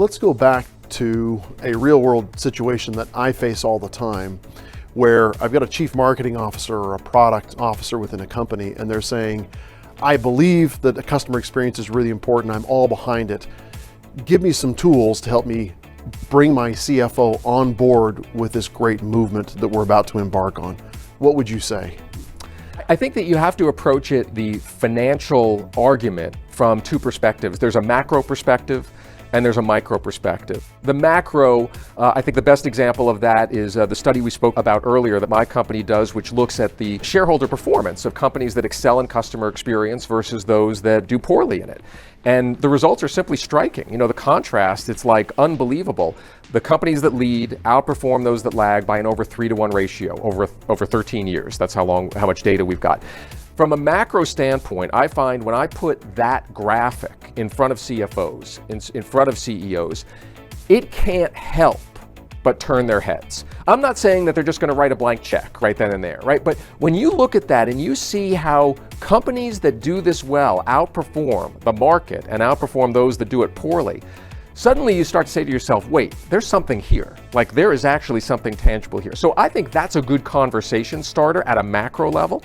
let's go back to a real world situation that I face all the time, where I've got a chief marketing officer or a product officer within a company, and they're saying, I believe that the customer experience is really important, I'm all behind it. Give me some tools to help me bring my CFO on board with this great movement that we're about to embark on. What would you say? I think that you have to approach it, the financial argument, from two perspectives. There's a macro perspective and there's a micro perspective. The macro, I think the best example of that is the study we spoke about earlier that my company does, which looks at the shareholder performance of companies that excel in customer experience versus those that do poorly in it. And the results are simply striking. You know, the contrast, it's like unbelievable. The companies that lead outperform those that lag by an over 3-to-1 ratio over 13 years. That's how much data we've got. From a macro standpoint, I find when I put that graphic in front of CFOs, in front of CEOs, it can't help but turn their heads. I'm not saying that they're just going to write a blank check right then and there, right? But when you look at that and you see how companies that do this well outperform the market and outperform those that do it poorly, suddenly you start to say to yourself, wait, there's something here. Like there is actually something tangible here. So I think that's a good conversation starter at a macro level.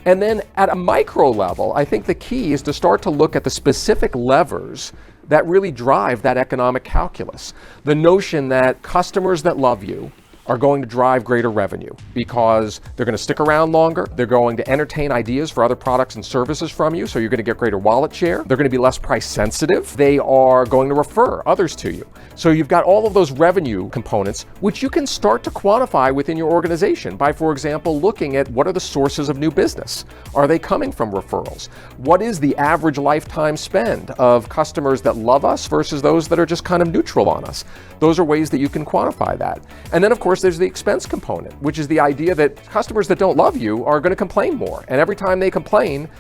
And then at a micro level, I think the key is to start to look at the specific levers that really drive that economic calculus. The notion that customers that love you are going to drive greater revenue because they're going to stick around longer, they're going to entertain ideas for other products and services from you, so you're going to get greater wallet share, they're going to be less price sensitive, they are going to refer others to you. So you've got all of those revenue components, which you can start to quantify within your organization by, for example, looking at what are the sources of new business? Are they coming from referrals? What is the average lifetime spend of customers that love us versus those that are just kind of neutral on us? Those are ways that you can quantify that. And then, of course, there's the expense component, which is the idea that customers that don't love you are going to complain more. And every time they complain,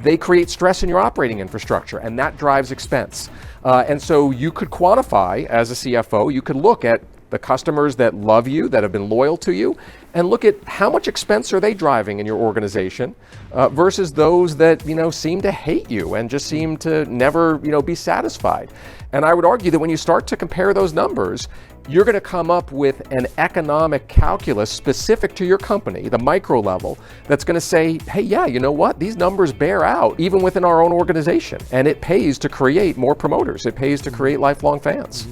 they create stress in your operating infrastructure, and that drives expense. And so you could quantify, as a CFO, you could look at the customers that love you, that have been loyal to you, and look at how much expense are they driving in your organization versus those that, seem to hate you and just seem to never, be satisfied. And I would argue that when you start to compare those numbers, you're going to come up with an economic calculus specific to your company, the micro level, that's going to say, hey, yeah, you know what? These numbers bear out even within our own organization. And it pays to create more promoters. It pays to create lifelong fans.